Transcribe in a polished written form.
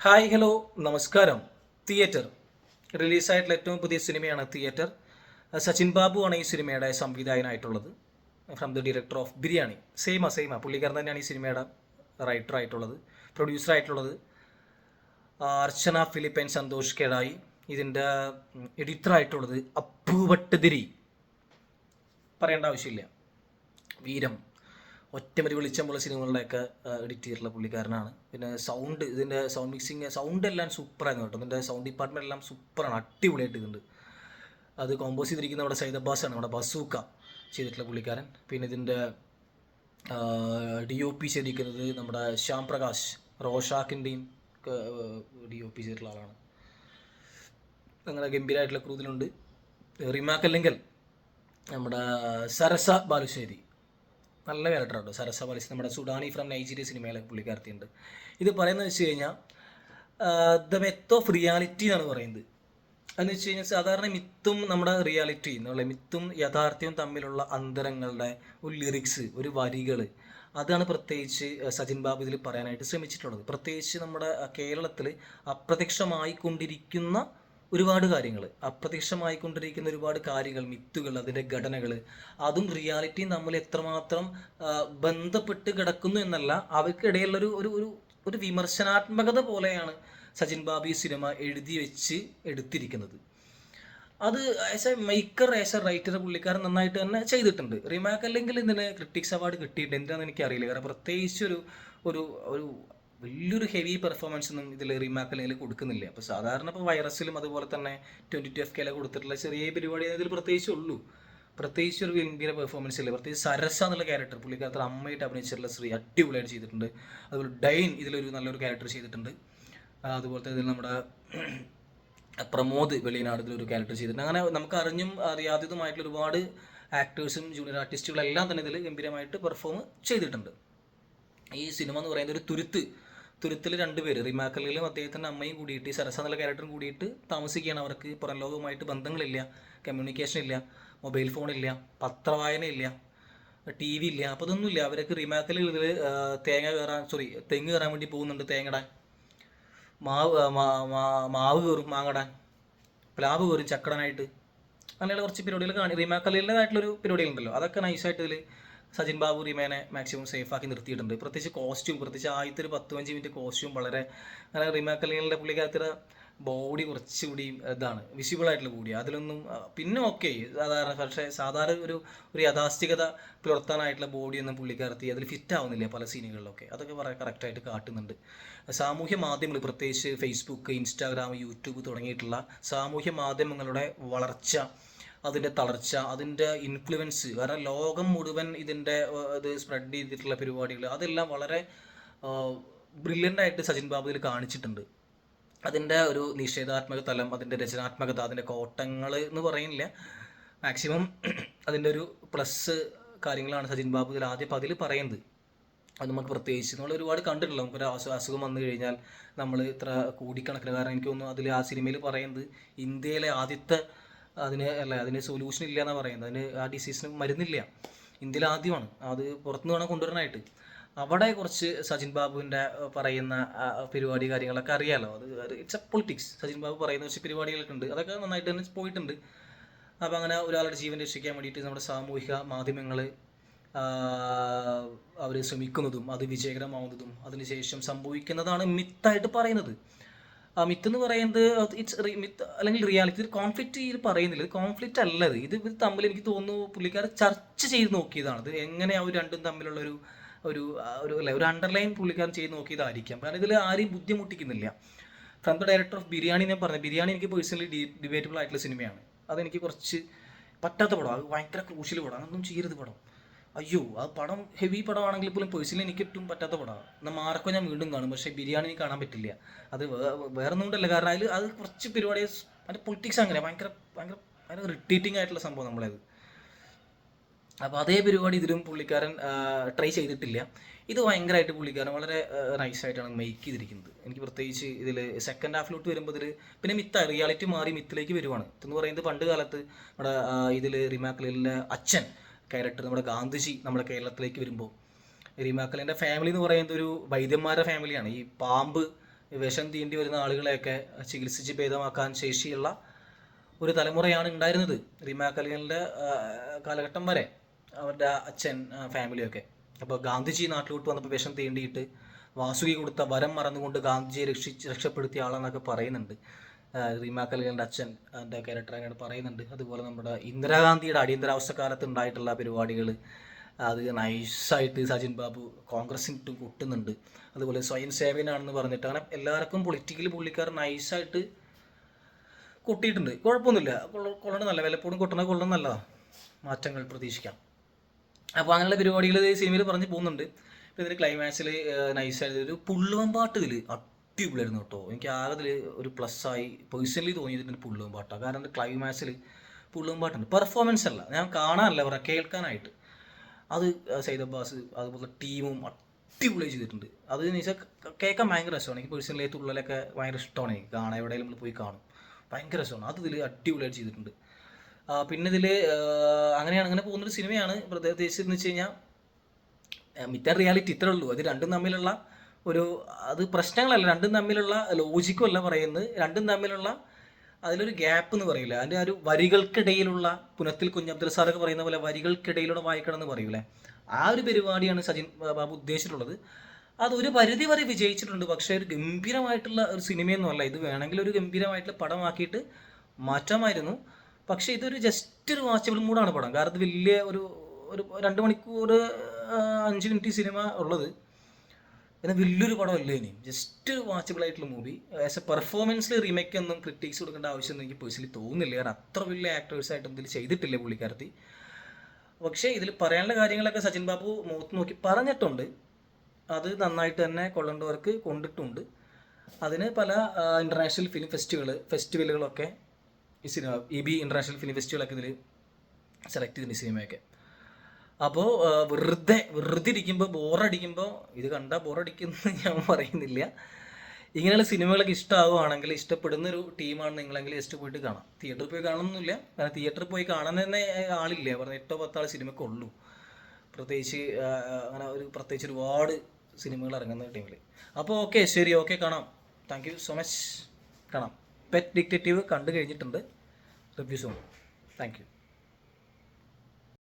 Hi hello നമസ്കാരം. Theatre റിലീസായിട്ടുള്ള ഏറ്റവും പുതിയ സിനിമയാണ് തിയേറ്റർ. സച്ചിൻ ബാബു ആണ് ഈ സിനിമയുടെ സംവിധായകനായിട്ടുള്ളത്. From the director of Biriyaani. സെയിമാ പുള്ളിക്കാരൻ തന്നെയാണ് ഈ സിനിമയുടെ റൈറ്റർ ആയിട്ടുള്ളത്. പ്രൊഡ്യൂസർ ആയിട്ടുള്ളത് അർച്ചന ഫിലിപ്പ് ആൻഡ് സന്തോഷ് കേടായി. ഇതിൻ്റെ എഡിറ്റർ ആയിട്ടുള്ളത് അപ്പു ഭട്ടതിരി. പറയേണ്ട ആവശ്യമില്ല. വീരം, ഒറ്റമരി വെളിച്ചമുള്ള സിനിമകളിലൊക്കെ എഡിറ്റ് ചെയ്തിട്ടുള്ള പുള്ളിക്കാരനാണ്. പിന്നെ ഇതിൻ്റെ സൗണ്ട് മിക്സിങ്, സൗണ്ട് എല്ലാം സൂപ്പറായിരുന്നു കേട്ടോ. ഇതിൻ്റെ സൗണ്ട് ഡിപ്പാർട്ട്മെൻറ്റ് എല്ലാം സൂപ്പറാണ്, അടിപൊളിയായിട്ട് ഇതുണ്ട്. അത് കോമ്പോസ് ചെയ്തിരിക്കുന്ന നമ്മുടെ സൈദ് അബ്ബാസാണ്, നമ്മുടെ ബസൂക്ക ചെയ്തിട്ടുള്ള പുള്ളിക്കാരൻ. പിന്നെ ഇതിൻ്റെ DOP ചെയ്തിരിക്കുന്നത് നമ്മുടെ ശ്യാം പ്രകാശ്, റോഷാക്കിൻ്റെയും DOP ചെയ്തിട്ടുള്ള ആളാണ്. അങ്ങനെ ഗംഭീരമായിട്ടുള്ള ക്രൂതിലുണ്ട്. റിമാക്കല്ലെങ്കിൽ നമ്മുടെ സരസ ബാലുശ്ശേരി, നല്ല ക്യാരക്ടറാണ് സരസ ബാലുശ്ശേരി. നമ്മുടെ സുഡാനി ഫ്രം നൈജീരിയ സിനിമയിലെ പുള്ളിക്കാരത്തിയുണ്ട്. ഇത് പറയുന്നത് വെച്ച് കഴിഞ്ഞാൽ ദ മെത്ത് ഓഫ് റിയാലിറ്റി എന്നാണ് പറയുന്നത്. എന്ന് വെച്ച് കഴിഞ്ഞാൽ സാധാരണ മിത്തും നമ്മുടെ റിയാലിറ്റി എന്നുള്ള മിത്തും യാഥാർത്ഥ്യവും തമ്മിലുള്ള അന്തരങ്ങളുടെ ഒരു ലിറിക്സ്, ഒരു വരികൾ, അതാണ് പ്രത്യേകിച്ച് സച്ചിൻ ബാബു ഇതിൽ പറയാനായിട്ട് ശ്രമിച്ചിട്ടുള്ളത്. പ്രത്യേകിച്ച് നമ്മുടെ കേരളത്തിൽ അപ്രത്യക്ഷമായിക്കൊണ്ടിരിക്കുന്ന ഒരുപാട് കാര്യങ്ങൾ, മിത്തുകൾ, അതിൻ്റെ ഘടനകൾ, അതും റിയാലിറ്റിയും തമ്മിൽ എത്രമാത്രം ബന്ധപ്പെട്ട് കിടക്കുന്നു എന്നല്ല, അവയ്ക്കിടയിലുള്ളൊരു ഒരു ഒരു ഒരു വിമർശനാത്മകത പോലെയാണ് സച്ചിൻ ബാബു ഈ സിനിമ എടുത്തിരിക്കുന്നത്. അത് as A maker, as A writer പുള്ളിക്കാരൻ നന്നായിട്ട് തന്നെ ചെയ്തിട്ടുണ്ട്. റീമാക്ക് അല്ലെങ്കിൽ ഇതിന് ക്രിട്ടിക്സ് അവാർഡ് കിട്ടിയിട്ട് എന്താണെന്ന് എനിക്കറിയില്ല. കാരണം പ്രത്യേകിച്ച് ഒരു ഒരു ഒരു വലിയൊരു ഹെവി പെർഫോമൻസ് ഒന്നും ഇതിൽ റീമാക്ക് അല്ലെങ്കിൽ കൊടുക്കുന്നില്ല. അപ്പോൾ സാധാരണ ഇപ്പോൾ വൈറസിലും അതുപോലെ തന്നെ 22FKയിലെ കൊടുത്തിട്ടുള്ള ചെറിയ പരിപാടി ഇതിൽ പ്രത്യേകിച്ച് ഒരു ഗംഭീര പെർഫോമൻസ് ഇല്ല. പ്രത്യേകിച്ച് സരസ എന്നുള്ള ക്യാരക്ടർ പുള്ളിക്കാരത്തിൽ അമ്മയായിട്ട് അഭിനയിച്ചിട്ടുള്ള ശ്രീ അടിപൊളിയായിട്ട് ചെയ്തിട്ടുണ്ട്. അതുപോലെ ഡൈൻ ഇതിലൊരു നല്ലൊരു ക്യാരക്ടർ ചെയ്തിട്ടുണ്ട്. അതുപോലത്തെ ഇതിൽ നമ്മുടെ പ്രമോദ് വെളിയനാട് ഇതിലൊരു ക്യാരക്ടർ ചെയ്തിട്ടുണ്ട്. അങ്ങനെ നമുക്ക് അറിഞ്ഞും അറിയാത്തതുമായിട്ടുള്ള ഒരുപാട് ആക്ടേഴ്സും ജൂനിയർ ആർട്ടിസ്റ്റുകളെല്ലാം തന്നെ ഇതിൽ ഗംഭീരമായിട്ട് പെർഫോം ചെയ്തിട്ടുണ്ട്. ഈ സിനിമ എന്ന് പറയുന്നത് ഒരു തുരുത്തിൽ രണ്ടുപേര്, റിമാക്കലിലും അദ്ദേഹത്തിൻ്റെ അമ്മയും കൂടിയിട്ട്, സരസ എന്നുള്ള ക്യാരക്ടറും കൂടിയിട്ട് താമസിക്കുകയാണ്. അവർക്ക് പുറം ലോകവുമായിട്ട് ബന്ധങ്ങളില്ല, കമ്മ്യൂണിക്കേഷൻ ഇല്ല, മൊബൈൽ ഫോണില്ല, പത്രവായന ഇല്ല, TV ഇല്ല. അപ്പോൾ അതൊന്നുമില്ല. അവർക്ക് റിമാക്കലിൽ ഇതിൽ തെങ്ങ് കയറാൻ വേണ്ടി പോകുന്നുണ്ട്, തേങ്ങടാൻ, മാവ് കയറും മാങ്ങടാൻ, പ്ലാവ് കയറും ചക്കടാനായിട്ട്. അങ്ങനെയുള്ള കുറച്ച് പരിപാടികൾ റീമാക്കലിൻ്റെതായിട്ടുള്ളൊരു പരിപാടികളുണ്ടല്ലോ, അതൊക്കെ നൈസായിട്ട് ഇതിൽ സച്ചിൻ ബാബു റീമേനെ മാക്സിമം സേഫാക്കി നിർത്തിയിട്ടുണ്ട്. പ്രത്യേകിച്ച് ആദ്യത്തെ ഒരു 10-15 മിനിറ്റ് കോസ്റ്റ്യൂം വളരെ, അങ്ങനെ റീമാക്കലിൻ്റെ പുള്ളിക്കാരത്തിൻ്റെ ബോഡി കുറച്ചുകൂടി ഇതാണ്, വിസിബിൾ ആയിട്ടുള്ള ബോഡി. അതിലൊന്നും പിന്നെ ഓക്കെ സാധാരണ ഒരു യാഥാസ്ഥികത പുലർത്താനായിട്ടുള്ള ബോഡിയൊന്നും പുള്ളിക്കാരത്തി അതിൽ ഫിറ്റ് ആവുന്നില്ല പല സീനുകളിലൊക്കെ. അതൊക്കെ വളരെ കറക്റ്റായിട്ട് കാട്ടുന്നുണ്ട്. സാമൂഹ്യ മാധ്യമങ്ങൾ, പ്രത്യേകിച്ച് ഫേസ്ബുക്ക്, ഇൻസ്റ്റാഗ്രാം, യൂട്യൂബ് തുടങ്ങിയിട്ടുള്ള സാമൂഹ്യ മാധ്യമങ്ങളുടെ വളർച്ച, അതിൻ്റെ തളർച്ച, അതിൻ്റെ ഇൻഫ്ലുവൻസ്, കാരണം ലോകം മുഴുവൻ ഇത് സ്പ്രെഡ് ചെയ്തിട്ടുള്ള പരിപാടികൾ, അതെല്ലാം വളരെ ബ്രില്യൻ്റായിട്ട് സച്ചിൻ ബാബു ഇതിൽ കാണിച്ചിട്ടുണ്ട്. അതിൻ്റെ ഒരു നിഷേധാത്മക തലം, അതിൻ്റെ രചനാത്മകത, അതിൻ്റെ കോട്ടങ്ങൾ എന്ന് പറയുന്നില്ല, മാക്സിമം അതിൻ്റെ ഒരു പ്ലസ് കാര്യങ്ങളാണ് സച്ചിൻ ബാബു ഇതിൽ ആദ്യം അതിൽ പറയുന്നത്. അത് നമുക്ക് പ്രത്യേകിച്ച് നമ്മൾ ഒരുപാട് കണ്ടിട്ടുള്ളൂ. നമുക്കൊരു അസുഖം വന്നു കഴിഞ്ഞാൽ നമ്മൾ ഇത്ര കോടിക്കണക്കിന്, കാരണം എനിക്ക് തോന്നുന്നു അതിൽ ആ സിനിമയിൽ പറയുന്നത് ഇന്ത്യയിലെ ആദ്യത്തെ അതിന് സൊല്യൂഷൻ ഇല്ല എന്നാണ് പറയുന്നത്. അതിന് ആ ഡിസീസിന് മരുന്നില്ല, ഇന്ത്യയിൽ ആദ്യമാണ്. അത് പുറത്തുനിന്ന് വേണം കൊണ്ടുവരാനായിട്ട്. അവിടെ കുറച്ച് സച്ചിൻ ബാബുവിൻ്റെ പറയുന്ന പരിപാടി കാര്യങ്ങളൊക്കെ അറിയാമല്ലോ. അത് it's A politics. Sachin Babu പറയുന്ന കുറച്ച് പരിപാടികളൊക്കെ ഉണ്ട്, അതൊക്കെ നന്നായിട്ട് തന്നെ പോയിട്ടുണ്ട്. അപ്പോൾ അങ്ങനെ ഒരാളുടെ ജീവൻ രക്ഷിക്കാൻ വേണ്ടിയിട്ട് നമ്മുടെ സാമൂഹിക മാധ്യമങ്ങൾ അവർ ശ്രമിക്കുന്നതും അത് വിജയകരമാവുന്നതും അതിനുശേഷം സംഭവിക്കുന്നതാണ് മിത്തായിട്ട് പറയുന്നത്. ആ മിത്ത് എന്ന് പറയുന്നത് മിത്ത് അല്ലെങ്കിൽ റിയാലിറ്റി. ഇത് കോൺഫ്ലിക്റ്റ് പറയുന്നില്ല, ഇത് കോൺഫ്ലിക്റ്റ് അല്ലത്. ഇത് തമ്മിൽ എനിക്ക് തോന്നുന്നു പുള്ളിക്കാർ ചർച്ച ചെയ്ത് നോക്കിയതാണ്. ഇത് എങ്ങനെ അവർ രണ്ടും തമ്മിലുള്ള ഒരു അണ്ടർലൈൻ പുള്ളിക്കാരൻ ചെയ്ത് നോക്കിയതായിരിക്കാം. കാരണം ഇതിൽ ആരെയും ബുദ്ധിമുട്ടിക്കുന്നില്ല. From the director of Biriyaani ഞാൻ പറഞ്ഞത്, ബിരിയാണി എനിക്ക് പേഴ്സണലി ഡിബേറ്റബിൾ ആയിട്ടുള്ള സിനിമയാണ്. അതെനിക്ക് കുറച്ച് പറ്റാത്ത പടം, അത് ഭയങ്കര ക്രൂഷ്യൽ പടം, അതൊന്നും ചെയ്യരുത് പടം. അയ്യോ, ആ പടം ഹെവി പടമാണെങ്കിൽ പോലും പേഴ്സണലി എനിക്ക് ഏറ്റവും പറ്റാത്ത പടമാണ്. എന്നാൽ മാർക്കോ ഞാൻ വീണ്ടും കാണും, പക്ഷേ ബിരിയാണി എനിക്ക് കാണാൻ പറ്റില്ല. അത് വേറെ ഒന്നും കൊണ്ടല്ല, കാരണം അത് കുറച്ച് പരിപാടി, അതിൻ്റെ പൊളിറ്റിക്സ് അങ്ങനെ ഭയങ്കര ഭയങ്കര ഭയങ്കര ഇറിറ്റേറ്റിംഗ് ആയിട്ടുള്ള സംഭവം നമ്മളത്. അപ്പോൾ അതേ പരിപാടി ഇതിലും പുള്ളിക്കാരൻ ട്രൈ ചെയ്തിട്ടില്ല. ഇത് ഭയങ്കരമായിട്ട് പുള്ളിക്കാരൻ വളരെ നൈസായിട്ടാണ് മേക്ക് ചെയ്തിരിക്കുന്നത്. എനിക്ക് പ്രത്യേകിച്ച് ഇതിൽ സെക്കൻഡ് ഹാഫിലോട്ട് വരുമ്പോൾ ഇതിൽ പിന്നെ റിയാലിറ്റി മാറി മിത്തിലേക്ക് വരുവാണ്. ഇതെന്ന് പറയുന്നത് പണ്ട് കാലത്ത് നമ്മുടെ ഇതിൽ റിമാക്കലിലെ അച്ഛൻ ക്യാരക്ടർ, നമ്മുടെ ഗാന്ധിജി നമ്മുടെ കേരളത്തിലേക്ക് വരുമ്പോൾ, റീമാക്കലിൻ്റെ ഫാമിലി എന്ന് പറയുന്നത് ഒരു വൈദ്യന്മാരുടെ ഫാമിലിയാണ്. ഈ പാമ്പ് വിഷം തീണ്ടി വരുന്ന ആളുകളെയൊക്കെ ചികിത്സിച്ച് ഭേദമാക്കാൻ ശേഷിയുള്ള ഒരു തലമുറയാണ് ഉണ്ടായിരുന്നത് റീമാ കല്യാണിൻ്റെ കാലഘട്ടം വരെ, അവരുടെ അച്ഛൻ ഫാമിലിയൊക്കെ. അപ്പോൾ ഗാന്ധിജി നാട്ടിലോട്ട് വന്നപ്പോൾ വിഷം തീണ്ടിയിട്ട് വാസുകി കൊടുത്ത വരം മറന്നുകൊണ്ട് ഗാന്ധിജിയെ രക്ഷപ്പെടുത്തിയ ആളെന്നൊക്കെ പറയുന്നുണ്ട്. റീമാ കല്യാണിൻ്റെ അച്ഛൻ എൻ്റെ ക്യാരക്ടർ അങ്ങനെ പറയുന്നുണ്ട്. അതുപോലെ നമ്മുടെ ഇന്ദിരാഗാന്ധിയുടെ അടിയന്തരാവസ്ഥ കാലത്ത് ഉണ്ടായിട്ടുള്ള പരിപാടികൾ അത് നൈസായിട്ട് സജിൻ ബാബു കോൺഗ്രസിന് കൊട്ടുന്നുണ്ട്. അതുപോലെ സ്വയം സേവനാണെന്ന് പറഞ്ഞിട്ട് അങ്ങനെ എല്ലാവർക്കും പൊളിറ്റിക്കലി പുള്ളിക്കാരൻ നൈസായിട്ട് കൊട്ടിയിട്ടുണ്ട്. കുഴപ്പമൊന്നുമില്ല, കൊള്ളണം, നല്ല വിലപ്പോഴും കൊട്ടണ കൊള്ളണം, നല്ലതാണ്, മാറ്റങ്ങൾ പ്രതീക്ഷിക്കാം. അപ്പോൾ അങ്ങനെയുള്ള പരിപാടികൾ സിനിമയിൽ പറഞ്ഞ് പോകുന്നുണ്ട്. ഇപ്പോൾ ഇതിൽ ക്ലൈമാക്സിൽ നൈസായിട്ട് ഒരു പുള്ളുവൻ പാട്ട് ഇതിൽ അടിപൊളിയായിരുന്നു കേട്ടോ. എനിക്ക് ആകെ ഇതിൽ ഒരു പ്ലസ്സായി പേഴ്സണലി തോന്നിയതിൻ്റെ പുള്ളുവൻ പാട്ടാണ്. കാരണം ക്ലൈമാക്സിൽ പുള്ളുവൻ പാട്ടുണ്ട്, പെർഫോമൻസ് അല്ല, ഞാൻ കാണാനല്ല പറയാം, കേൾക്കാനായിട്ട്. അത് സൈദ് അബ്ബാസ് അതുപോലെ ടീമും അടിപൊളിയായി ചെയ്തിട്ടുണ്ട്. അത് എന്ന് വെച്ചാൽ കേൾക്കാൻ ഭയങ്കര രസമാണ്. എനിക്ക് പേഴ്സണലി തുള്ളലൊക്കെ ഭയങ്കര ഇഷ്ടമാണ്. എനിക്ക് കാണാൻ എവിടെയെങ്കിലും നമ്മൾ പോയി കാണും, ഭയങ്കര രസമാണ്. അത് ഇതിൽ അടിപൊളിയായിട്ട് ചെയ്തിട്ടുണ്ട്. പിന്നെ ഇതിൽ അങ്ങനെ പോകുന്നൊരു സിനിമയാണ്. പ്രത്യേകിച്ച് എന്ന് വെച്ച് കഴിഞ്ഞാൽ മിത്ത് റിയാലിറ്റി ഇത്രേ ഉള്ളൂ. അത് രണ്ടും തമ്മിലുള്ള അത് പ്രശ്നങ്ങളല്ല, രണ്ടും തമ്മിലുള്ള ലോജിക്കും അല്ല പറയുന്നത്, രണ്ടും തമ്മിലുള്ള അതിലൊരു ഗ്യാപ്പ് എന്ന് പറയില്ല, അതിൻ്റെ ഒരു വരികൾക്കിടയിലുള്ള പുനത്തിൽ കുഞ്ഞബ്ദുൽ സാറൊക്കെ പറയുന്ന പോലെ വരികൾക്കിടയിലൂടെ വായിക്കണം എന്ന് പറയൂലേ, ആ ഒരു പരിപാടിയാണ് സജിൻ ബാബു ഉദ്ദേശിച്ചിട്ടുള്ളത്. അത് ഒരു പരിധി വരെ വിജയിച്ചിട്ടുണ്ട്. പക്ഷേ ഒരു ഗംഭീരമായിട്ടുള്ള ഒരു സിനിമയൊന്നുമല്ല ഇത്. വേണമെങ്കിൽ ഒരു ഗംഭീരമായിട്ടുള്ള പടമാക്കിയിട്ട് മാറ്റാമായിരുന്നു. പക്ഷേ ഇതൊരു ജസ്റ്റ് ഒരു വാച്ചബിൾ മൂഡാണ് പടം. കാരണം ഇത് വലിയ ഒരു 2 മണിക്കൂർ 5 മിനിറ്റ് സിനിമ ഉള്ളത്, പിന്നെ വലിയൊരു പടമല്ല. ഇനി ജസ്റ്റ് ഒരു വാച്ചബിൾ ആയിട്ടുള്ള മൂവി. ആസ് എ പെർഫോമൻസിൽ റീമേക്ക് ഒന്നും ക്രിറ്റിക്സ് കൊടുക്കേണ്ട ആവശ്യമൊന്നും എനിക്ക് പേഴ്സണലി തോന്നുന്നില്ല. കാരണം അത്ര വലിയ ആക്ടേഴ്സായിട്ടും ഇതിൽ ചെയ്തിട്ടില്ല പുള്ളിക്കാരത്തി. പക്ഷേ ഇതിൽ പറയാനുള്ള കാര്യങ്ങളൊക്കെ സച്ചിൻ ബാബു മുഖത്ത് നോക്കി പറഞ്ഞിട്ടുണ്ട്. അത് നന്നായിട്ട് തന്നെ കൊള്ളേണ്ടവർക്ക് കൊണ്ടിട്ടുണ്ട്. അതിന് പല ഇൻ്റർനാഷണൽ ഫിലിം ഫെസ്റ്റിവലുകളൊക്കെ ഈ സിനിമ EB ഇൻ്റർനാഷണൽ ഫിലിം ഫെസ്റ്റിവലൊക്കെ ഇതിൽ സെലക്ട് ചെയ്തിട്ടുണ്ട് സിനിമയൊക്കെ. അപ്പോൾ വെറുതെ ഇരിക്കുമ്പോൾ ബോറടിക്കുമ്പോൾ, ഇത് കണ്ടാൽ ബോറടിക്കുമെന്ന് ഞാൻ പറയുന്നില്ല, ഇങ്ങനെയുള്ള സിനിമകളൊക്കെ ഇഷ്ടമാവുകയാണെങ്കിൽ, ഇഷ്ടപ്പെടുന്നൊരു ടീമാണ് നിങ്ങളെങ്കിൽ ജസ്റ്റ് പോയിട്ട് കാണാം. തിയേറ്ററിൽ പോയി കാണണമെന്നില്ല, കാരണം തിയേറ്ററിൽ പോയി കാണാൻ തന്നെ ആളില്ല, പറഞ്ഞ 8-10 ആൾ സിനിമയ്ക്കുള്ളൂ. പ്രത്യേകിച്ച് ഒരുപാട് സിനിമകൾ ഇറങ്ങുന്ന ടീമിൽ. അപ്പോൾ ഓക്കെ, ശരി, ഓക്കെ, കാണാം. Thank you so much. കാണാം. പെറ്റ് ഡിറ്റക്റ്റീവ് കണ്ടു കഴിഞ്ഞിട്ടുണ്ട്, റിവ്യൂസും. Thank you.